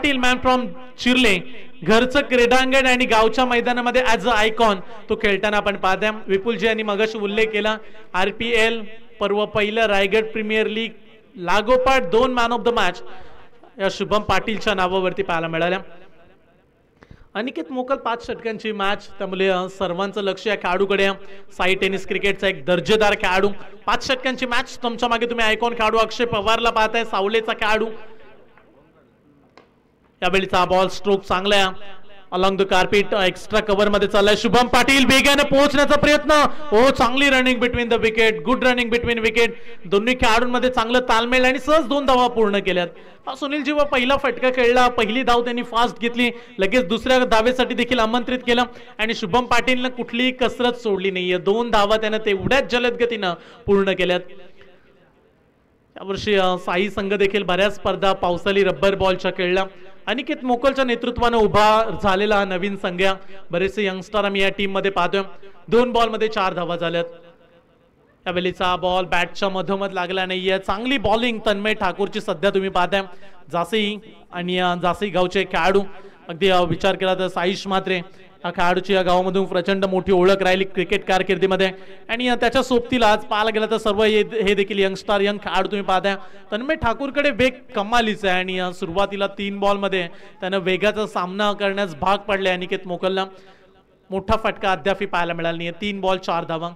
Patil man from चिर्ले, घरचं क्रीडांगण आणि गावच्या मैदानामध्ये ॲज अ आयकॉन तो खेळताना आपण पाहतोय. विपुलजी यांनी मगाशी उल्लेख केला RPL पर्व पहिलं, रायगड प्रीमियर लीग लागोपाठ 2 मॅन ऑफ द मॅच या शुभम पाटीलच्या नावावरती पाहायला मिळाल्या. अनिकेत मोकल 5 षटकांची मॅच, त्यामुळे सर्वांचं लक्ष या खेळाडूकडे. साई टेनिस क्रिकेटचा एक दर्जेदार खेळाडू, 5 षटकांची मॅच. तुमच्या मागे तुम्ही आयकॉन खेळाडू अक्षय पवारला पाहताय, सावलेचा खेळाडू. यावेळीचा बॉल स्ट्रोक चांगला आहे, along the carpet extra cover मध्ये चाललाय. शुभम पाटील वेगाने पोहोचण्याचा प्रयत्न. ओ चांगली running between the wicket, good running between wicket. दोन्ही खेळाडूंमध्ये चांगलं तालमेल आणि सहज 2 धावा पूर्ण केल्यात. सुनील जेव्हा पहिला फटका खेळला, पहिली धाव त्यांनी फास्ट घेतली, लगेच दुसऱ्या धावेसाठी देखील आमंत्रित केलं आणि शुभम पाटीलनं कुठलीही कसरत सोडली नाहीये. 2 धावा त्यानं तेवढ्याच जलद गतीनं पूर्ण केल्यात. यावर्षी साई संघ देखील बऱ्याच स्पर्धा पावसाळी रब्बर बॉलच्या खेळल्या. अनिकेत मोकलच्या नेतृत्वाने उभा झालेला नवीन संघ, बरेचसे यंगस्टर आम्ही या टीम मध्ये पाहतोय. 2 बॉलमध्ये 4 धावा झाल्यात. यावेळीचा बॉल बॅटच्या मधोमध लागला नाहीये. चांगली बॉलिंग तन्मय ठाकूरची सध्या तुम्ही पाहताय. जासई आणि जासई गावचे खेळाडू, अगदी विचार केला तर साईश म्हात्रे या खेळाडूची या गावामधून प्रचंड मोठी ओळख राहिली क्रिकेट कारकिर्दीमध्ये आणि त्याच्या सोबतीला आज पाहायला गेलं तर सर्व हे देखील यंगस्टर यंग खेळाडू तुम्ही पाहताय. तन्मय ठाकूरकडे वेग कमालीचा आहे आणि सुरुवातीला 3 बॉलमध्ये त्यानं वेगाचा सामना करण्यास भाग पडले. अनिकेत मोकलला मोठा फटका अद्याप पाहायला मिळाला नाही. 3 बॉल 4 धावा.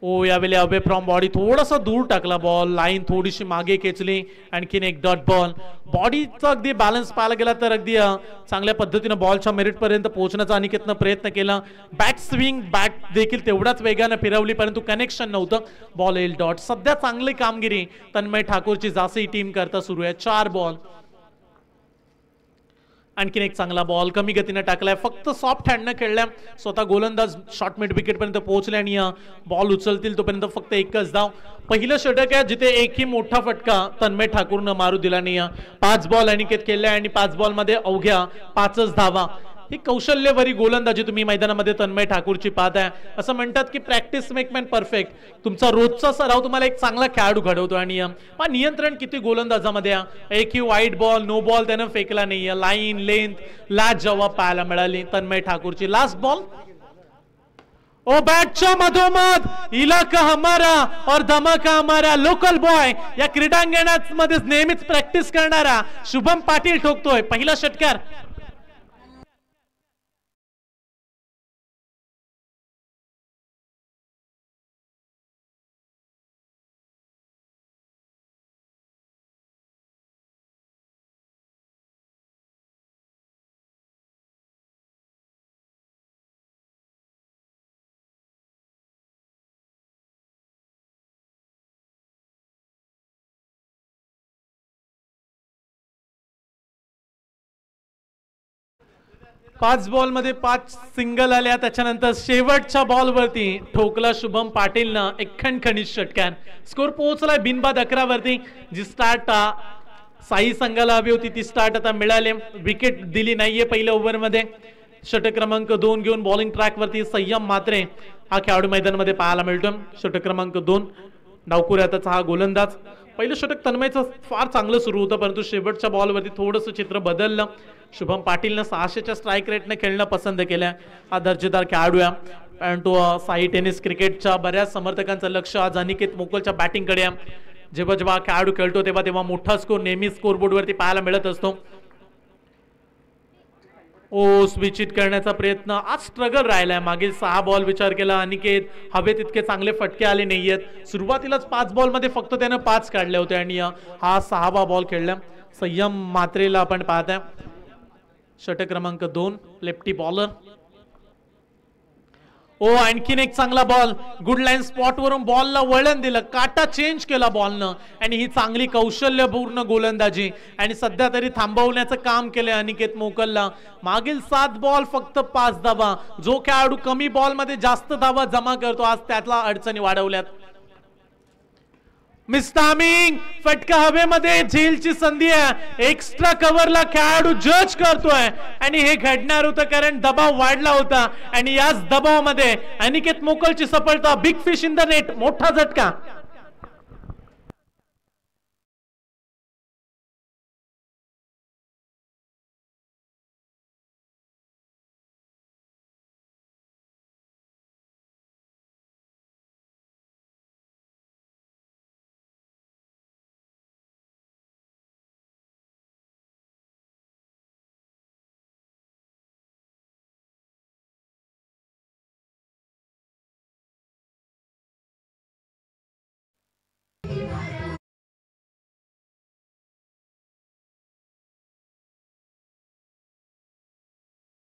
ओ यावेळी अवे फ्रॉम बॉडी थोडासा दूर टाकला बॉल, लाईन थोडीशी मागे खेचली, आणखीन एक डॉट बॉल. बॉडीचा अगदी बॅलन्स पाहायला गेला तर अगदी चांगल्या पद्धतीने बॉलच्या मेरिट पर्यंत पोहोचण्याचा अनिकेतनं प्रयत्न केला. बॅक स्विंग बॅट देखील तेवढ्याच वेगाने फिरवली, परंतु कनेक्शन नव्हतं. बॉल येईल डॉट. सध्या चांगली कामगिरी तन्मय ठाकूरची जासई टीम करता सुरू आहे. 4 बॉल. आणखीन एक चांगला बॉल कमी गतीने टाकलाय, फक्त सॉफ्ट हँडनं खेळलाय. स्वतः गोलंदाज शॉर्ट मिड विकेट पर्यंत पोहोचले आणि बॉल उचलतील तोपर्यंत फक्त 1च धाव. पहिलं षटक आहे जिथे एकही मोठा फटका तन्मय ठाकूरनं मारू दिला नाही. 5 बॉल अनिकेत खेळलाय आणि 5 बॉल मध्ये अवघ्या 5च धावा. ही कौशल्यवरी गोलंदाजी तुम्ही मैदानामध्ये तन्मय ठाकूरची पाहताय. असं म्हणतात की प्रॅक्टिस मेक मॅन परफेक्ट. तुमचा रोजचा सराव तुम्हाला एक चांगला खेळाडू घडवतो आणि नियंत्रण किती गोलंदाजामध्ये. एकही वाईट बॉल नो बॉल त्यानं फेकला नाहीये. लाईन लेंथ लास्ट जवाब पाहायला मिळाली तन्मय ठाकूरची. लास्ट बॉल ओ बॅटच्या मधोमध, इलाका हमारा और धमाका हमारा. लोकल बॉय या क्रीडांगणामध्ये नेहमीच प्रॅक्टिस करणारा शुभम पाटील ठोकतोय पहिला षटकार. पाच बॉल मध्ये 5 सिंगल आल्या. त्याच्यानंतर शेवटच्या बॉल वरती ठोकला शुभम पाटीलनं एक खणखणीत षटकार. स्कोर पोहोचलाय बिनबाद 11 वरती. जी स्टार्ट साई संघाला हवी होती ती स्टार्ट आता मिळाली. विकेट दिली नाहीये पहिल्या ओव्हरमध्ये. षटक क्रमांक 2 घेऊन बॉलिंग ट्रॅक वरती संयम म्हात्रे हा खेळाडू मैदानामध्ये पाहायला मिळतो. षटक क्रमांक 2 डावकुऱ्याचा हा गोलंदाज. पहिलं षटक तन्मयचं फार चांगलं सुरू होतं, परंतु शेवटच्या बॉलवरती थोडंसं चित्र बदललं. शुभम पाटीलनं 600च्या स्ट्राईक रेटने खेळणं पसंत केलं. हा दर्जेदार खेळाडू आहे, परंतु साई टेनिस क्रिकेटच्या बऱ्याच समर्थकांचं लक्ष आज अनिकेत मोकलच्या बॅटिंगकडे आहे. जेव्हा जेव्हा खेळाडू खेळतो तेव्हा तेव्हा मोठा स्कोर नेहमी स्कोरबोर्डवरती पाहायला मिळत असतो. ओ स्विच हिट करण्याचा प्रयत्न आज स्ट्रगल राहिलाय. मागील 6 बॉल विचार केला अनिकेत, हवेत इतके चांगले फटके आले नाहीयेत. सुरुवातीलाच 5 बॉल मध्ये फक्त त्यानं 5 काढले होते आणि हा 6वा बॉल खेळला. संयम म्हात्रेला आपण पाहताय. षटक क्रमांक 2 लेफ्टी बॉलर. ओ आणखीन एक चांगला बॉल. गुड लाईन स्पॉट वरून बॉलला वळण दिलं, काटा चेंज केला बॉलनं आणि ही चांगली कौशल्यपूर्ण गोलंदाजी आणि सध्या तरी थांबवण्याचं काम केलं अनिकेत मोकलला. मागील 7 बॉल फक्त 5 धावा. जो खेळाडू कमी बॉल मध्ये जास्त धावा जमा करतो आज त्यातला अडचणी वाढवल्यात. मिस टायमिंग, फटका हवेमध्ये, झेलची संधी आहे. एक्स्ट्रा कव्हरला खेळाडू जज करतोय आणि हे घडणार होतं कारण दबाव वाढला होता आणि याच दबावामध्ये अनिकेत मोकलची सफलता. Big fish in the net, मोठा झटका.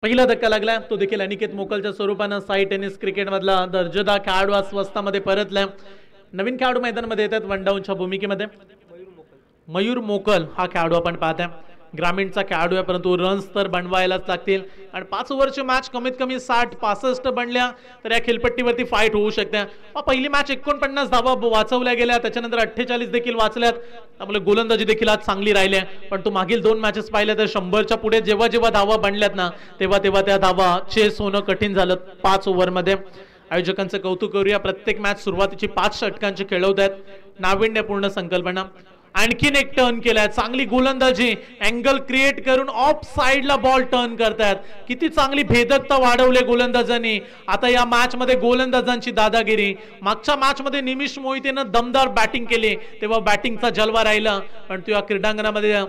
पहिला धक्का लागला तो देखील अनिकेत मोकलच्या स्वरूपानं साई टेनिस क्रिकेट मधला दर्जेदार खेळाडू आज स्वस्तामध्ये परतलाय. नवीन खेळाडू मैदानामध्ये येतात वन डाऊनच्या भूमिकेमध्ये. मयूर मोकल हा खेळाडू आपण पाहताय. ग्रामीणचा खेळाडू आहे परंतु रन्स तर बनवायलाच लागतील आणि 5 ओव्हरची मॅच कमीत कमी 60-65 बनल्या तर या खेळपट्टीवरती फाईट होऊ शकते. पहिली मॅच 49 धावा वाचवल्या गेल्या, त्याच्यानंतर 48 देखील वाचल्यात. त्यामुळे गोलंदाजी देखील आज चांगली राहिली आहे. पण तू मागील 2 मॅचेस पाहिल्या तर 100च्या पुढे जेव्हा जेव्हा धावा बनल्यात ना तेव्हा त्या धावा चेस होणं कठीण झालं 5 ओव्हरमध्ये. आयोजकांचं कौतुक करूया. प्रत्येक मॅच सुरुवातीची 5 षटकांची खेळवत आहेत. नाविन्यपूर्ण संकल्पना. आणखीन एक टर्न केलाय. चांगली गोलंदाजी, अँगल क्रिएट करून ऑफ साइडला बॉल टर्न करतायत. किती चांगली भेदकता वाढवले गोलंदाजांनी. आता या मॅच मध्ये गोलंदाजांची दादागिरी. मागच्या मॅच मध्ये निमिष मोहितेनं दमदार बॅटिंग केली तेव्हा बॅटिंगचा जलवा राहिला. पण त्या क्रीडांगणामध्ये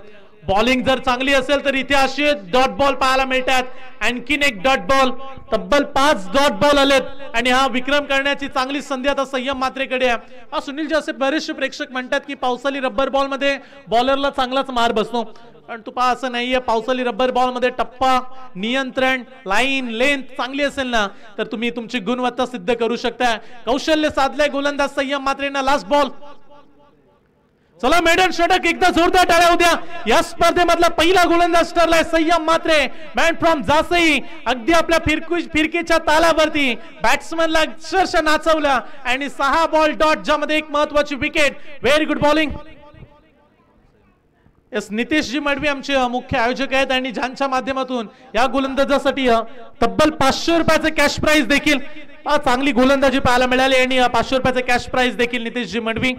बॉलिंग जर चांगली असेल तर इथे असे डॉट बॉल पाहायला मिळतात. आणखीन एक डॉट बॉल, तब्बल 5 डॉट बॉल आलेत आणि हा विक्रम करण्याची चांगली संधी आता संयम मात्रेकडे आहे. सुनील जी, असे बरेचसे प्रेक्षक म्हणतात की पावसाळी रब्बर बॉल मध्ये बॉलरला चांगलाच मार बसतो, पण तू पहा असं नाहीये. पावसाळी रब्बर बॉल मध्ये टप्पा, नियंत्रण, लाईन, लेंथ चांगली असेल ना तर तुम्ही तुमची गुणवत्ता सिद्ध करू शकता. कौशल्य साधलंय गोलंदाज संयम मात्रेनं. Last ball. चला मेडन षटक, एकदा जोरदार टाळ्या होत्या. या स्पर्धेमधला पहिला गोलंदाज ठरलाय संयम मात्रे, मॅन फ्रॉम जासई. अगदी आपल्या फिरकीच्या तालावरती बॅट्समनला अक्षरशः नाचवला आणि 6 बॉल डॉट, ज्यामध्ये एक महत्वाची wicket. Very good bowling. Yes, Niteshji Madavi आमचे मुख्य आयोजक आहेत आणि ज्यांच्या माध्यमातून या गोलंदाजासाठी तब्बल 500 रुपयाचे कॅश प्राइज देखील, चांगली गोलंदाजी पाहायला मिळाली आणि 500 रुपयाचे कॅश प्राइज देखील नितेशजी मडवी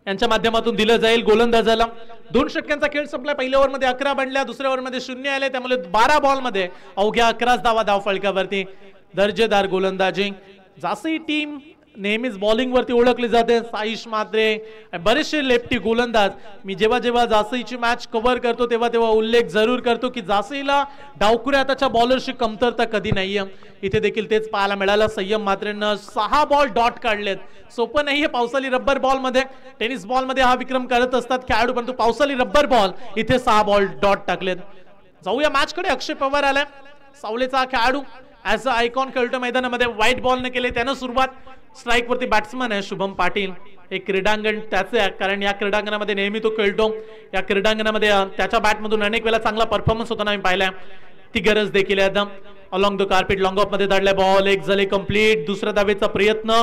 यांच्या माध्यमातून दिलं जाईल गोलंदाजाला. 2 षटकांचा खेळ संपला. पहिल्या ओव्हरमध्ये 11 बनल्या, दुसऱ्या ओव्हरमध्ये 0 आले. त्यामुळे 12 बॉलमध्ये अवघ्या 11 धावा धावफलकावरती. दर्जेदार गोलंदाजी. जासई टीम नेहमीच बॉलिंग वरती ओळखली जाते. साईश मात्रे, बरेचसे लेफ्टी गोलंदाज. मी जेव्हा जेव्हा जासईची मॅच कव्हर करतो तेव्हा उल्लेख जरूर करतो की जासईला डावखुऱ्या त्याच्या बॉलरची कमतरता कधी नाहीये. इथे देखील तेच पाहायला मिळालं. संयम मात्रेनं 6 बॉल डॉट काढलेत. सोपं नाहीये पावसाळी रब्बर बॉल मध्ये. टेनिस बॉल मध्ये हा विक्रम करत असतात खेळाडू, परंतु पावसाळी रब्बर बॉल इथे 6 बॉल डॉट टाकलेत. जाऊया मॅच कडे. अक्षय पवार आलाय, सावलेचा खेळाडू. ऍज अ आयकॉन खेळतो मैदानामध्ये. व्हाईट बॉल ने केले त्यानं सुरुवात. स्ट्राईक वरती बॅट्समन आहे शुभम पाटील. एक क्रीडांगण त्याचे आहे, कारण या क्रीडांगणामध्ये नेहमी तो खेळतो. या क्रीडांगणामध्ये त्याच्या बॅटमधून अनेक वेळा चांगला परफॉर्मन्स होताना आम्ही पाहिलाय. ती गरज देखील आहे. एकदम along the carpet long of मध्ये धाडलाय बॉल. एक झाले कंप्लीट. दुसऱ्या धावेचा प्रयत्न.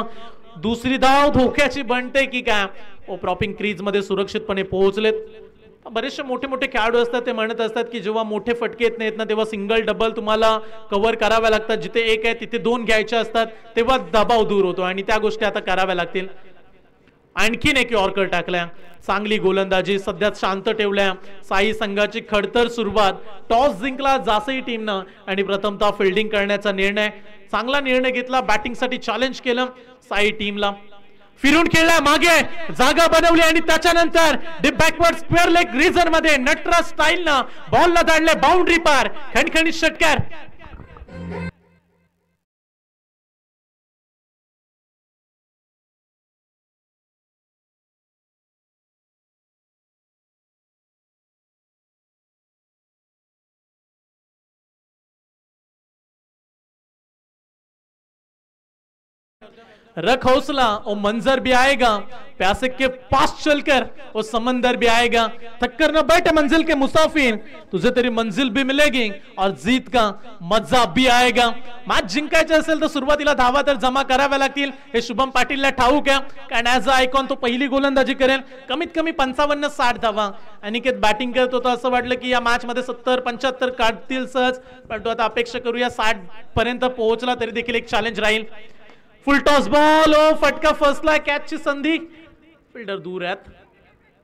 दुसरी धाव धोक्याची बनते की काय. प्रॉपिंग क्रीज मध्ये सुरक्षितपणे पोहोचलेत. बरेचसे मोठे खेळाडू असतात ते म्हणत असतात की जेव्हा मोठे फटके येत नाहीत ना तेव्हा सिंगल डबल तुम्हाला कव्हर कराव्या लागतात. जिथे 1 आहे तिथे 2 घ्यायचे असतात तेव्हा दबाव दूर होतो आणि त्या गोष्टी आता कराव्या लागतील. आणखीन एक यॉर्कर टाकल्या. चांगली गोलंदाजी. सध्या शांत ठेवल्या. साई संघाची खडतर सुरुवात. टॉस जिंकला जासई टीमनं आणि प्रथमतः फिल्डिंग करण्याचा निर्णय, चांगला निर्णय घेतला. बॅटिंगसाठी चॅलेंज केलं साई टीमला. फिरून खेळला, मागे जागा बनवली आणि त्याच्यानंतर deep backward square leg region मध्ये नटराज स्टाईलनं बॉलला धाडले बाउंड्री पार. खणखणीत षटकार. रख हौसला और मंजर भी आएगा, प्यासे के पास चलकर वो समंदर भी आएगा. थक्कर न बैठे मंजिल के मुसाफिर, तुझे तेरी मंजिल भी मिलेगी और जीत का मजा भी आएगा. मॅच जिंकायचे असेल तर सुरुवातीला धावा तर जमा कराव्या लागतील. हे शुभम पाटीलला ठाऊक आहे, कारण ऍज अ आयकॉन तो पहिली गोलंदाजी करेल. कमीत कमी 55-60 धावा. अनिकेत बॅटिंग करत होता, असं वाटलं की या मॅच मध्ये 70-75 काढतील सहज, पण तो आता अपेक्षा करूया 60 पर्यंत पोहोचला तरी देखील एक चॅलेंज राहील. फुल टॉस बॉल. फटका फसला. कॅचची संधी. फिल्डर दूर आहेत.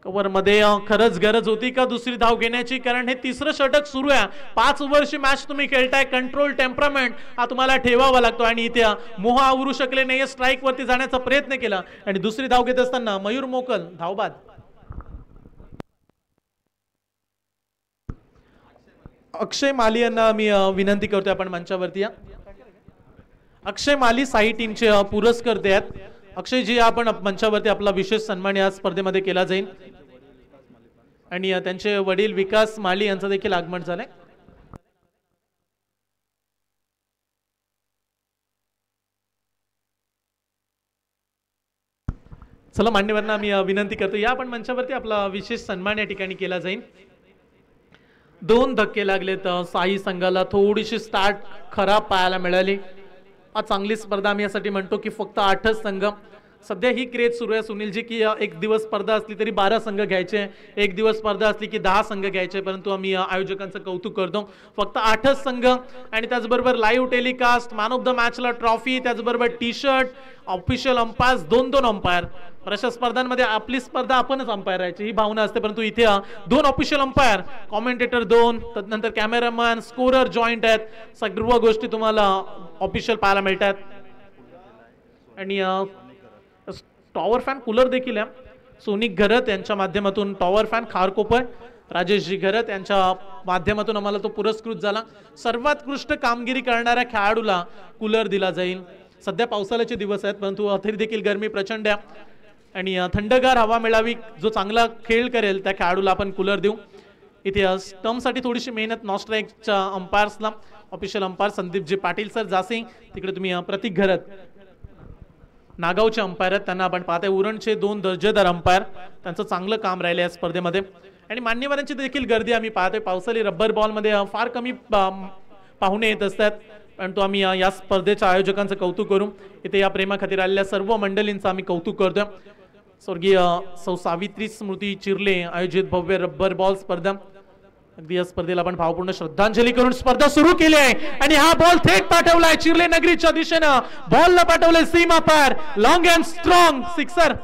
कव्हर मध्ये खरंच गरज होती का दुसरी धाव घेण्याची, कारण हे तिसरं षटक सुरू आहे. 5 ओव्हरची मॅच तुम्ही खेळताय. कंट्रोल, टेम्परामेंट हा तुम्हाला ठेवावा लागतो आणि इथे मोह आवरू शकले नाही. स्ट्राईक वरती जाण्याचा प्रयत्न केला आणि दुसरी धाव घेत असताना मयूर मोकल धावबाद. अक्षय माली यांना मी विनंती करतोय आपण मंचावरती या. अक्षय माली साई टीमचे पुरस्कर्ते आहेत. अक्षयजी आपण मंचावरती आपला विशेष सन्मान या स्पर्धेमध्ये केला जाईल आणि त्यांचे वडील विकास माली यांचं देखील आगमन झालंय. चला मान्यवरांना मी विनंती करतो या आपण मंचावरती आपला विशेष सन्मान या ठिकाणी केला जाईल. 2 धक्के लागलेत साई संघाला, थोडीशी स्टार्ट खराब पाहायला मिळाली. चांगली स्पर्धा आम्ही यासाठी म्हणतो की फक्त 8च संघ. सध्या ही क्रेज सुरू आहे सुनीलजी की एक दिवस स्पर्धा असली तरी 12 संघ घ्यायचे, एक दिवस स्पर्धा असली की 10 संघ घ्यायचे, परंतु आम्ही आयोजकांचं कौतुक करतो फक्त 8च संघ. आणि त्याचबरोबर live telecast, man of the मॅचला ट्रॉफी, त्याचबरोबर T shirt, official umpires, 2-2 umpire. अशा स्पर्धांमध्ये आपली स्पर्धा आपणच अंपायर राहायची ही भावना असते, परंतु इथे 2 ऑफिशियल अंपायर, कॉमेंटेटर 2, त्यानंतर कॅमेरामॅन, स्कोरर जॉईंट आहेत. सर्व गोष्टी तुम्हाला ऑफिशियल पाहायला मिळतात. आणि टॉवर फॅन कूलर देखील आहे सोनी घरत यांच्या माध्यमातून. टॉवर फॅन खारकोपर राजेशजी घरत यांच्या माध्यमातून आम्हाला तो पुरस्कृत झाला. सर्वोत्कृष्ट कामगिरी करणाऱ्या खेळाडूला कूलर दिला जाईल. सध्या पावसाळ्याचे दिवस आहेत परंतु तरी देखील गरमी प्रचंड आहे आणि थंडगार हवा मिळावी, जो चांगला खेळ करेल त्या खेळाडूला आपण कूलर देऊ. इथे स्टम्पसाठी थोडीशी मेहनत नॉस्ट्राईकच्या अंपायर्सला, official umpire Sandeepji Patil sir जासे, तिकडे तुम्ही प्रतीक घरत नागावचे अंपायर आहेत त्यांना आपण पाहताय. उरणचे 2 दर्जेदार अंपायर, त्यांचं चांगलं काम राहिलं या स्पर्धेमध्ये. आणि मान्यवरांची देखील गर्दी आम्ही पाहतोय. पावसाळी रब्बर बॉलमध्ये फार कमी पाहुणे येत असतात, परंतु आम्ही या स्पर्धेच्या आयोजकांचं कौतुक करू. इथे या प्रेमाखातीर आलेल्या सर्व मंडळींचं आम्ही कौतुक करतोय. स्वर्गीय सौ सावित्री स्मृती चिर्ले आयोजित भव्य रब्बर बॉल स्पर्धा, अगदी या स्पर्धेला आपण भावपूर्ण श्रद्धांजली करून स्पर्धा सुरू केली आहे. आणि हा बॉल थेट पाठवलाय चिर्ले नगरीच्या दिशेनं. बॉलला पाठवलंय सीमा पार, long and strong sixer.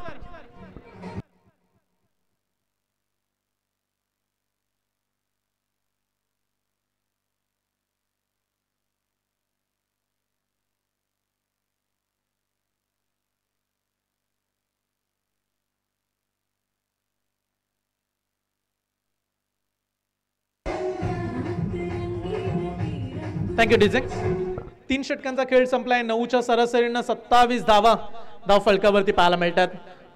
Thank you DJ. 3 षटकांचा खेळ संपलाय. 9च्या सरासरीनं 27 धावा धाव फलकावरती पाहायला मिळतात.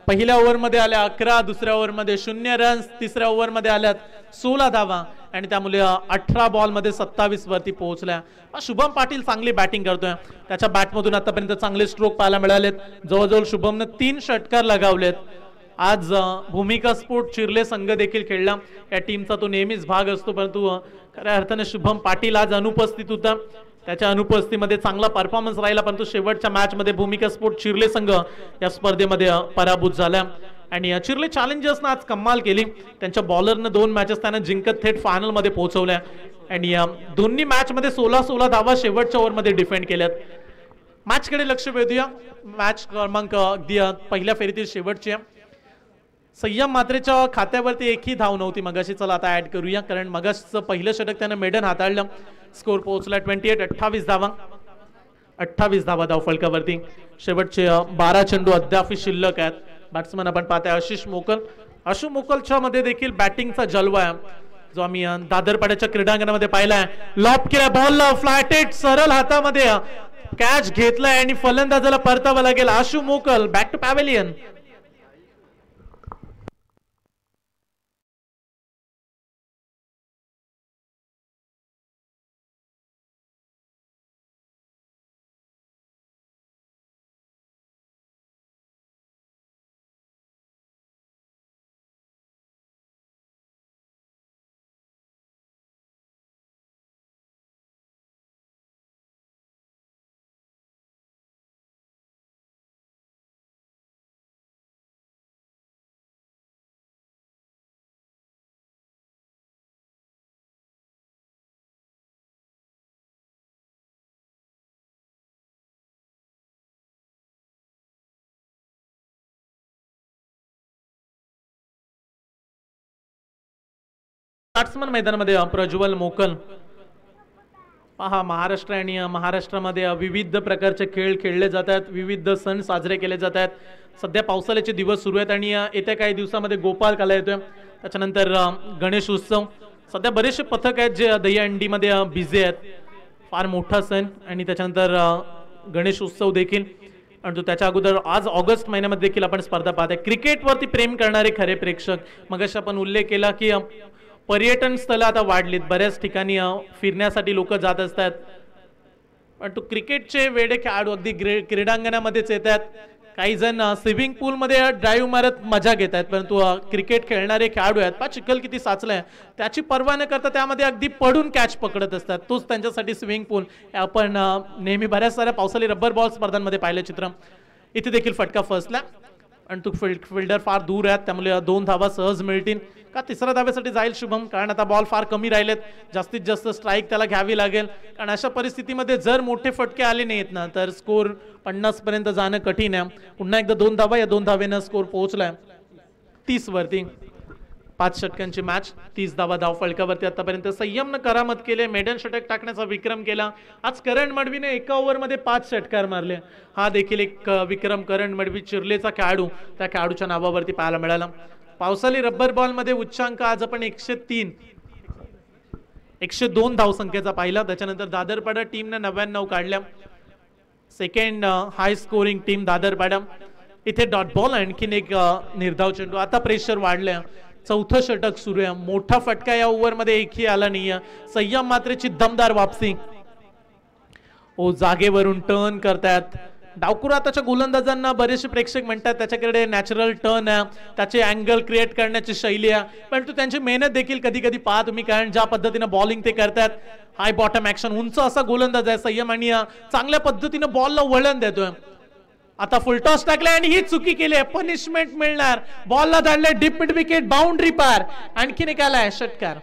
पहिल्या ओव्हरमध्ये आल्या 11, दुसऱ्या ओव्हरमध्ये 0 रन्स, तिसऱ्या ओव्हरमध्ये आल्यात 16 धावा आणि त्यामुळे 18 बॉलमध्ये 27 वरती पोहोचल्या. शुभम पाटील चांगली बॅटिंग करतोय, त्याच्या बॅटमधून आतापर्यंत चांगले स्ट्रोक पाहायला मिळालेत. जवळजवळ शुभमने 3 षटकार लगावलेत. आज भूमिका स्पोर्ट चिर्ले संघ देखील खेळला, या टीमचा तो नेहमीच भाग असतो, परंतु खऱ्या अर्थाने शुभम पाटील आज अनुपस्थित होता. त्याच्या अनुपस्थितीमध्ये चांगला परफॉर्मन्स राहिला, परंतु शेवटच्या मॅचमध्ये भूमिका स्पोर्ट चिर्ले संघ या स्पर्धेमध्ये पराभूत झाला. आणि चिर्ले चॅलेंजर्सनं आज कमाल केली. त्यांच्या बॉलरनं 2 मॅचेस त्यांना जिंकत थेट फायनलमध्ये पोहोचवल्या आणि दोन्ही मॅचमध्ये 16-16 धावा शेवटच्या ओव्हरमध्ये डिफेंड केल्यात. मॅचकडे लक्ष वेधूया. मॅच क्रमांक अगदी पहिल्या फेरीतील शेवटची आहे. संयम मात्रेच्या खात्यावरती एकही धाव नव्हती मगाशी. चला आता ऍड करूया, कारण मगाशीचं पहिलं षटक त्यानं मेडन हाताळलं. स्कोर पोहोचला 28, 28 धावा, 28 धावा धाव फलकावरती. शेवटचे 12 चेंडू अद्याप शिल्लक आहेत. बॅट्समन आपण पाहताय आशिष मोकल. आशु मोकलच्या मध्ये देखील बॅटिंगचा जलवा आहे, जो आम्ही दादरपाड्याच्या क्रीडांगणामध्ये पाहिलाय. लॉप केला बॉलला, फ्लॅटेड सरळ हातामध्ये कॅच घेतलाय आणि फलंदाजाला परतावा लागेल. आशु मोकल बॅक टू पॅव्हेलियन. बॅट्समन मैदानामध्ये प्रज्वल मोकल. पहा, महाराष्ट्र आणि महाराष्ट्रामध्ये विविध प्रकारचे खेळ खेळले जातात, विविध सण साजरे केले जातात. सध्या पावसाळ्याचे दिवस सुरू आहेत आणि येत्या काही दिवसामध्ये गोपाल काला येतोय, त्याच्यानंतर गणेश उत्सव. सध्या बरेचसे पथक आहेत जे दहीहंडीमध्ये बिझी आहेत. फार मोठा सण आणि त्याच्यानंतर गणेश उत्सव देखील. आणि त्याच्या अगोदर आज ऑगस्ट महिन्यामध्ये देखील आपण स्पर्धा पाहताय. क्रिकेटवरती प्रेम करणारे खरे प्रेक्षक. मगाशी आपण उल्लेख केला की पर्यटन स्थळं आता वाढलीत, बऱ्याच ठिकाणी फिरण्यासाठी लोक जात असतात, पण तो क्रिकेटचे वेडे खेळाडू अगदी क्रीडांगणामध्येच येतात. काही जण स्विमिंग पूलमध्ये ड्राईव्ह मारत मजा घेत आहेत, परंतु क्रिकेट खेळणारे खेळाडू आहेत पहा चिखल किती साचलाय त्याची पर्वा न करता त्यामध्ये अगदी पडून कॅच पकडत असतात. तोच त्यांच्यासाठी स्विमिंग पूल आपण नेहमी बऱ्याच साऱ्या पावसाळी रबर बॉल स्पर्धांमध्ये पाहिलं चित्र. इथे देखील फटका फसला आणि तो फिल्डर फार दूर आहेत, त्यामुळे 2 धावा सहज मिळतील का. तिसऱ्या धाव्यासाठी जाईल शुभम, कारण आता बॉल फार कमी राहिलेत, जास्तीत जास्त स्ट्राईक त्याला घ्यावी लागेल. कारण अशा परिस्थितीमध्ये जर मोठे फटके आले नाहीत ना तर स्कोर 50 पर्यंत जाणं कठीण आहे. पुन्हा एकदा 2 धावा, या 2 धावेनं स्कोर पोहोचलाय 30 वरती. 5 षटकांची मॅच, 30 धावा धाव फलकावरती. आतापर्यंत संयमनं करामत केले, मेडन षटक टाकण्याचा विक्रम केला. आज करण मडवीने एका ओव्हरमध्ये 5 षटकार मारले. हा देखील एक विक्रम करण मडवी चिरलेचा खेळाडू त्या खेळाडूच्या नावावरती पाहायला मिळाला. पावसाळी रबर बॉल मध्ये उच्चांक आज आपण 103 102 धावसंख्येचा पाहिला. त्याच्यानंतर दादरपाडा टीमने 99 काढल्या. सेकंड हाय स्कोरिंग टीम दादरपाडा. इथे डॉट बॉल, आणखीन एक निर्धाव चेंडू. आता प्रेशर वाढलंय, 4थं षटक सुरू आहे. मोठा फटका या ओव्हर मध्ये एकही आला नाहीये. संयम मात्रेची दमदार वापसी. जागेवरून टर्न करतात डावखुर. आताच्या गोलंदाजांना बरेचसे प्रेक्षक म्हणतात त्याच्याकडे नॅचरल टर्न आहे, त्याचे अँगल क्रिएट करण्याची शैली आहे, परंतु त्यांची मेहनत देखील कधी कधी पहा तुम्ही, कारण ज्या पद्धतीने बॉलिंग ते करतात. हाय बॉटम ऍक्शन, उंच असा गोलंदाज आहे संयम आणि चांगल्या पद्धतीने बॉलला वळण देतोय. आता फुलटॉस टाकलाय आणि ही चुकी केली आहे, पनिशमेंट मिळणार. बॉलला धाडलंय डीप मिड विकेट, बाउंड्री पार. आणखीन एक आलाय षटकार.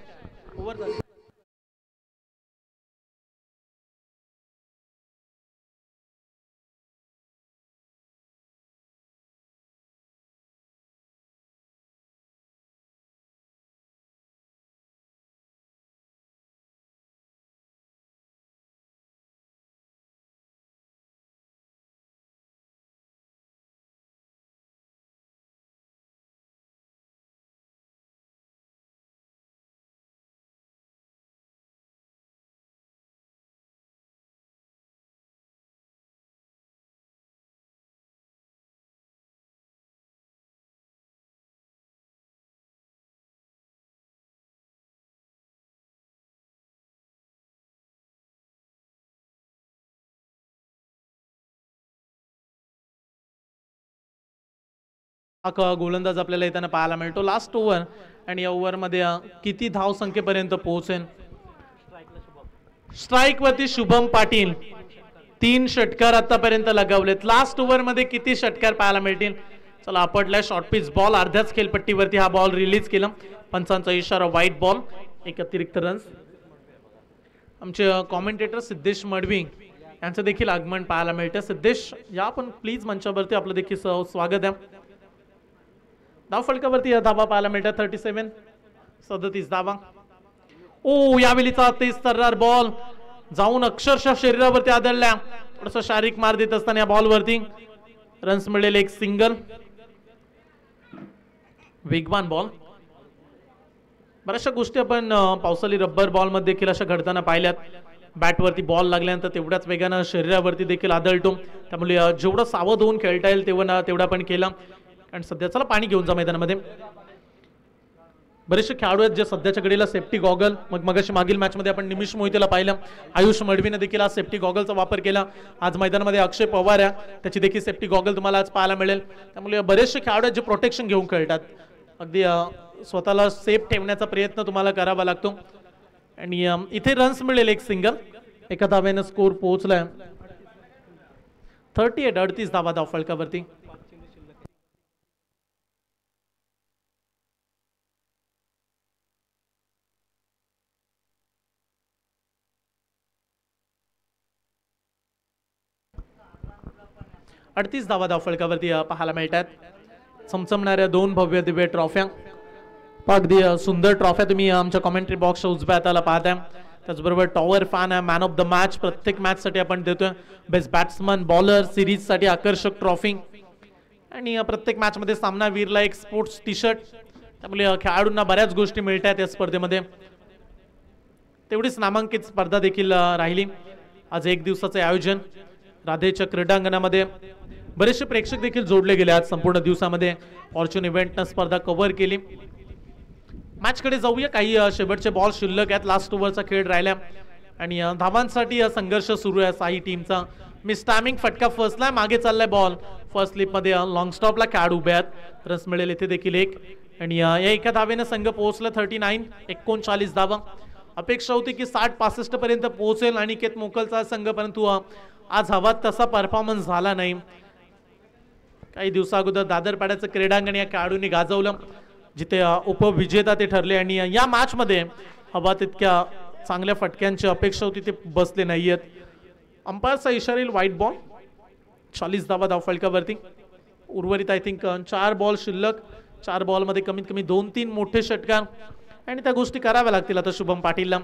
गोलंदाज आपल्याला येताना पाहायला मिळतो. लास्ट ओव्हर आणि या ओव्हर मध्ये किती धाव संख्येपर्यंत पोहोचेल. स्ट्राईक वरती शुभम पाटील 3 षटकार आतापर्यंत लगावलेत. लास्ट ओव्हर मध्ये किती षटकार पाहायला मिळतील. चला आपटलाय शॉर्ट पिच बॉल, अर्ध्याच खेळपट्टीवरती हा बॉल रिलीज केला. पंचांचा इशारा व्हाईट बॉल, एक अतिरिक्त रन्स. आमचे कॉमेंटेटर सिद्धेश मडवी यांचं देखील आगमन पाहायला मिळतं. सिद्धेश या पण प्लीज मंचावरती, आपलं देखील स्वागत आहे. धाव फलकावरती धावा पाहायला मिळतात 37 धावा. यावेळीचा तेज तर्रार बॉल जाऊन अक्षरशः शरीरावरती आदळल्या. थोडस शारीरिक मार देत असताना या बॉलवरती रन्स मिळेल, एक सिंगल. वेगवान बॉल. बऱ्याचशा गोष्टी आपण पावसाळी रबर बॉल मध्ये देखील अशा घडताना पाहिल्यात. बॅटवरती बॉल लागल्यानंतर तेवढ्याच वेगानं शरीरावरती देखील आदळतो, त्यामुळे जेवढं सावध होऊन खेळता येईल तेवढा पण केला. आणि सध्या चला पाणी घेऊन जा मैदानामध्ये. बरेचसे खेळाडू आहेत जे सध्याच्या घडीला सेफ्टी गॉगल, मगाशी मागील मॅच मध्ये आपण निमिष मोहितेला पाहिलं, आयुष मडवीने देखील आज सेफ्टी गॉगलचा वापर केला. आज मैदानामध्ये अक्षय पवार आहे, त्याची देखील सेफ्टी गॉगल तुम्हाला आज पाहायला मिळेल. त्यामुळे बरेचसे खेळाडू आहेत जे प्रोटेक्शन घेऊन खेळतात. अगदी स्वतःला सेफ ठेवण्याचा प्रयत्न तुम्हाला करावा लागतो. आणि इथे रन्स मिळेल, एक सिंगल. एका धावेनं स्कोर पोहोचलाय 38 धावा धाव फलकावरती. अडतीस धावा धाव फलकावरती पाहायला मिळतात. चमचमणाऱ्या 2 भव्य दिव्य ट्रॉफ्या, अगदी सुंदर ट्रॉफ्या तुम्ही आमच्या कॉमेंट्री बॉक्सच्या उजव्या हाताला पाहताय. त्याचबरोबर टॉवर फॅन आहे, मॅन ऑफ द मॅच प्रत्येक मॅच साठी आपण देतोय. बेस्ट बॅट्समन, बॉलर, सिरीज साठी आकर्षक ट्रॉफी आणि प्रत्येक मॅच मध्ये सामनावीरला एक स्पोर्ट्स टी शर्ट. त्यामुळे खेळाडूंना बऱ्याच गोष्टी मिळतात या स्पर्धेमध्ये. तेवढीच नामांकित स्पर्धा देखील राहिली. आज 1 दिवसाचे आयोजन राधेच्या क्रीडांगणामध्ये बरेचसे प्रेक्षक देखील जोडले गेले. आज संपूर्ण दिवसामध्ये फॉर्च्यून इव्हेंटनं स्पर्धा कव्हर केली. मॅच कडे जाऊया. काही शेवटचे बॉल शिल्लक आहेत, लास्ट ओव्हरचा खेळ राहिला आणि धावांसाठी संघर्ष सुरू आहे साई टीमचा. मिस टायमिंग फटका फर्स्टला मागे चाललाय बॉल फर्स्ट स्लिप मध्ये लॉंग स्टॉपला खेळाडू उभे आहेत रस मिळेल इथे देखील एक आणि या एका धावेने संघ पोहोचला 39 धावा अपेक्षा होती की 60-65 पर्यंत पोहोचेल अनिकेत मोकलचा संघ परंतु आज हवा तसा परफॉर्मन्स झाला नाही काही दिवसा अगोदर दादरपाड्याचं क्रीडांगण या खेळाडूंनी गाजवलं जिथे उपविजेता ते ठरले आणि या मॅच मध्ये हवा तितक्या चांगल्या फटक्यांची अपेक्षा होती ते बसले नाहीयेत अंपायरचा इशारा व्हाईट बॉल 40 धावा धावफलकावरती उर्वरित आय थिंक 4 बॉल शिल्लक 4 बॉल मध्ये कमीत कमी 2-3 मोठे षटकार आणि त्या गोष्टी कराव्या लागतील आता शुभम पाटीलला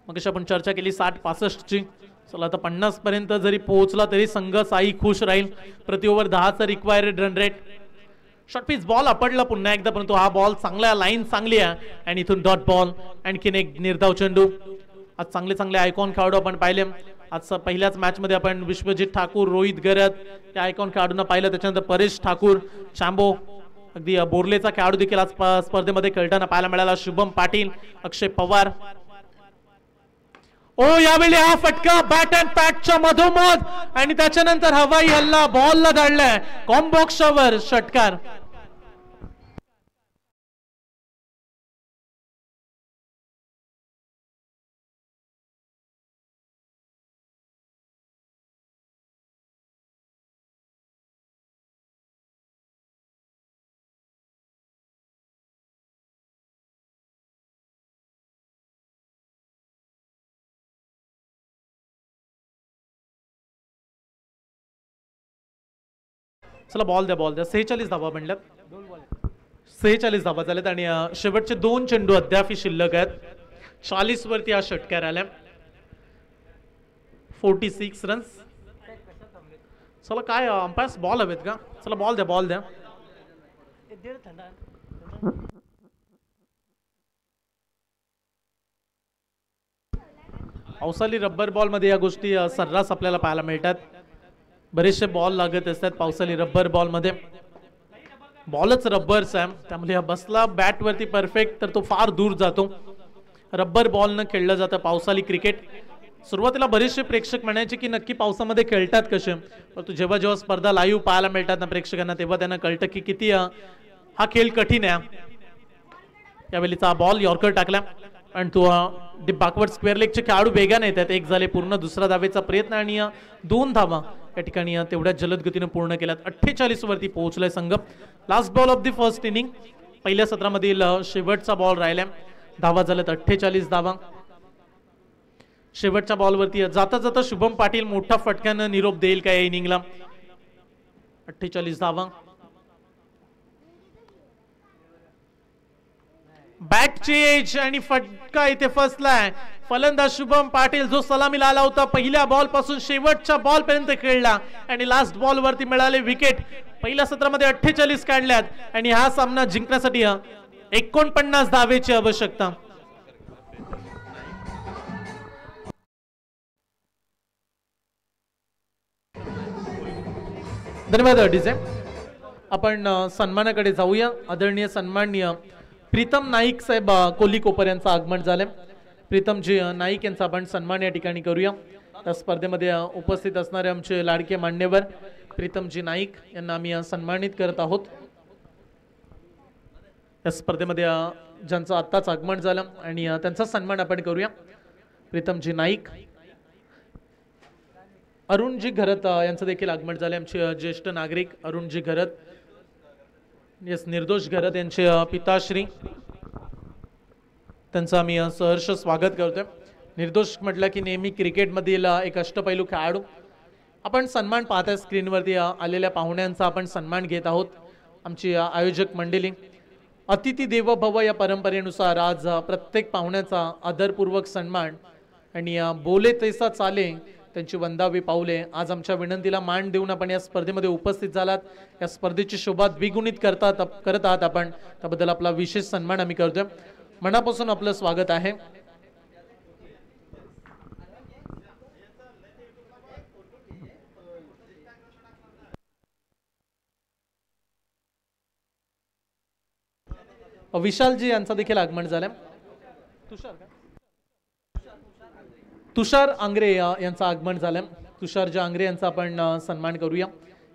मग आपण चर्चा केली 60-65 ची चला आता 50 पर्यंत जरी पोहोचला तरी संघ साई खुश राहील प्रति ओव्हर 10चा required run rate short pitch ball आपडला पुन्हा एकदा परंतु हा बॉल चांगला लाईन चांगली आहे आणि इथून डॉट बॉल आणखीन एक निर्धाव चेंडू आज चांगले आयकॉन खेळाडू आपण पाहिले आज पहिल्याच मॅच मध्ये आपण विश्वजित ठाकूर रोहित गरत या आयकॉन खेळाडूंना पाहिलं त्याच्यानंतर परेश ठाकूर शांबो अगदी बोर्लेचा खेळाडू देखील आज स्पर्धेमध्ये खेळताना पाहायला मिळाला शुभम पाटील अक्षय पवार ओ यावेळी हा फटका बॅट अँड पॅटच्या मधोमध आणि त्याच्यानंतर हवाई हल्ला बॉलला धाडलाय कॉम्बॉक्सवर षटकार चला बॉल द्या 46 धावा म्हणल्यात 46 धावा झाल्यात आणि शेवटचे 2 चेंडू अद्याप शिल्लक आहेत 40 वरती हा षटकार आला 46 रन्स चला काय अंपायर्स बॉल हवेत का चला बॉल द्या पावसाळी रब्बर बॉल मध्ये या गोष्टी सर्रास आपल्याला पाहायला मिळतात बरेचसे बॉल लागत असतात पावसाळी रब्बर बॉल मध्ये बॉलच रब्बरचा आहे त्यामुळे बसला बॅट वरती परफेक्ट तर तो फार दूर जातो रब्बर बॉल न खेळलं जातं पावसाळी क्रिकेट सुरुवातीला बरेचसे प्रेक्षक म्हणायचे की नक्की पावसामध्ये खेळतात कसे परंतु जेव्हा स्पर्धा लाईव्ह पाहायला मिळतात ना प्रेक्षकांना तेव्हा त्यांना कळतं की किती हा खेळ कठीण आहे यावेळीचा बॉल यॉर्कर टाकला आणि तो बॅकवर्ड स्क्वेअर लेगचे खेळाडू वेगाने येतात एक झाले पूर्ण दुसरा धावेचा प्रयत्न आणि 2 धावा या ठिकाणी तेवढ्या जलद गतीने पूर्ण केल्यात 48 वरती पोहोचलाय संघ last ball of the first inning पहिल्या सत्रामधील शेवटचा बॉल राहिलाय धावा झाल्यात 48 धावा शेवटच्या बॉलवरती जाता शुभम पाटील मोठा फटक्यानं निरोप देईल का या इनिंगला 48 धावा बॅटची एज आणि फटका इथे फसलाय फलंदाज शुभम पाटील जो सलामीला आला होता पहिल्या बॉल पासून शेवटच्या बॉल पर्यंत खेळला आणि लास्ट बॉल वरती मिळाले विकेट पहिल्या सत्रामध्ये 48 काढल्यात आणि हा सामना जिंकण्यासाठी 49 धावेची आवश्यकता धन्यवाद डीजे आपण सन्मानाकडे जाऊया आदरणीय सन्माननीय प्रीतम नाईक साहेब कोली कोपर यांचं आगमन झालंय प्रीतमजी नाईक यांचा आपण सन्मान या ठिकाणी करूया त्या स्पर्धेमध्ये उपस्थित असणारे आमचे लाडके मान्यवर प्रीतमजी नाईक यांना आम्ही सन्मानित करत आहोत या स्पर्धेमध्ये ज्यांचं आत्ताच आगमन झालं आणि त्यांचा सन्मान आपण करूया प्रीतमजी नाईक अरुणजी घरत यांचं देखील आगमन झाले आमचे ज्येष्ठ नागरिक अरुणजी घरत निर्दोष घरत यांचे पिताश्री त्यांचं आम्ही सहर्ष स्वागत करतोय निर्दोष म्हटलं की नेहमी क्रिकेटमधील एक अष्टपैलू खेळाडू आपण सन्मान पाहताय स्क्रीनवरती आलेल्या पाहुण्यांचा आपण सन्मान घेत आहोत आमची आयोजक मंडळी अतिथी देवो भव या परंपरेनुसार आज प्रत्येक पाहुण्याचा आदरपूर्वक सन्मान आणि बोले तैसा चाले त्यांची वंदावी पाऊले आज आमच्या विनंतीला मान देऊन आपण या स्पर्धेमध्ये उपस्थित झालात या स्पर्धेची शोभा द्विगुणित करत आहात आपण त्याबद्दल आपला विशेष सन्मान आम्ही करतोय मनापासून आपलं स्वागत आहे विशालजी यांचा देखील आगमन झालंय तुषार आंग्रे यांचं आगमन झालंय तुषार जांगरे यांचा आपण सन्मान करूया।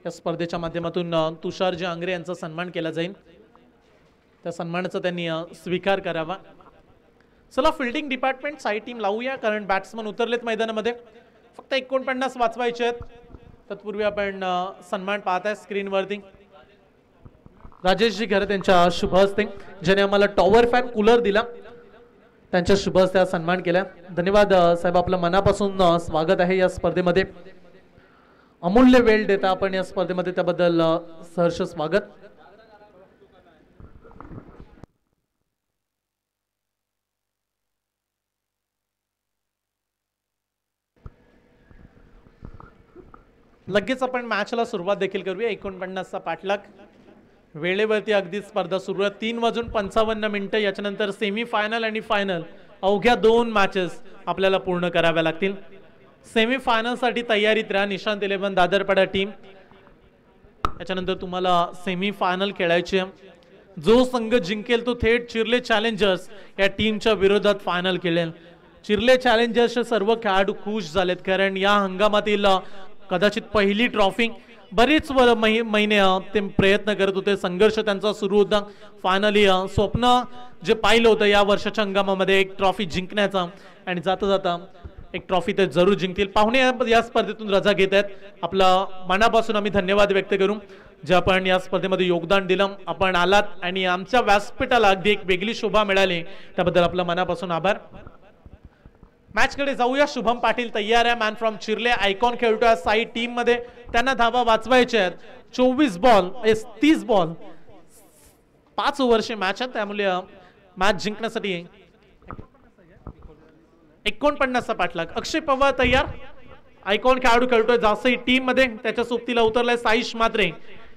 या स्पर्धेच्या माध्यमातून तुषार जांगरे यांचा सन्मान केला जाईल, त्या सन्मानाचा त्यांनी स्वीकार करावा। चला फिल्डिंग डिपार्टमेंट साई टीम लावूया, कारण बॅट्समन उतरलेत मैदानामध्ये, फक्त 49 वाचवायचे आहेत। तत्पूर्वी आपण सन्मान पाहताय स्क्रीनवरती राजेशजी खरे त्यांच्या शुभ हस्ते, ज्याने आम्हाला टॉवर फॅन कूलर दिला, त्यांच्या शुभ हस्ते सन्मान केला। धन्यवाद साहेब, आपलं मनापासून स्वागत आहे या स्पर्धेमध्ये, अमूल्य वेळ देता आपण या स्पर्धेमध्ये, त्याबद्दल सहर्ष स्वागत। लगेच आपण मॅचला सुरुवात देखील करूया। 49चा पाठलाग, वेळेवरती अगदी स्पर्धा सुरू आहे। 3:55 याच्यानंतर सेमी फायनल आणि फायनल अवघ्या 2 मॅचेस आपल्याला पूर्ण कराव्या लागतील। सेमी फायनल साठी तयारीत राहा निशांत 11 दादरपाडा टीम। याच्यानंतर तुम्हाला सेमी फायनल खेळायची आहे, जो संघ जिंकेल तो थेट चिर्ले चॅलेंजर्स या टीमच्या विरोधात फायनल खेळेल। चिर्ले चॅलेंजर्सचे सर्व खेळाडू खुश झालेत, कारण या हंगामातील कदाचित पहिली ट्रॉफी, बरेच महिने ते प्रयत्न करत होते, संघर्ष त्यांचा सुरू होता। फायनली स्वप्न जे पाहिलं होतं या वर्षाच्या हंगामामध्ये एक ट्रॉफी जिंकण्याचा, आणि जाता जाता एक ट्रॉफी ते जरूर जिंकतील। पाहुणे या स्पर्धेतून रजा घेत आहेत, आपला मनापासून आम्ही धन्यवाद व्यक्त करू, जे आपण या स्पर्धेमध्ये योगदान दिलं, आपण आलात आणि आमच्या व्यासपीठाला अगदी एक वेगळी शोभा मिळाली, त्याबद्दल आपला मनापासून आभार। मॅच कडे जाऊया। शुभम पाटील तयार आहे, मॅन फ्रॉम चिर्ले, आयकॉन खेळतोय साई टीम मध्ये, त्यांना धावा वाचवायचे आहेत। 24 बॉल 30 बॉल 5 ओव्हरची मॅच आहे, त्यामुळे मॅच जिंकण्यासाठी 49चा पाठलाग। अक्षय पवार तयार, आयकॉन खेळाडू खेळतोय जासई टीम मध्ये, त्याच्या सोबतीला उतरलाय साईश मात्रे,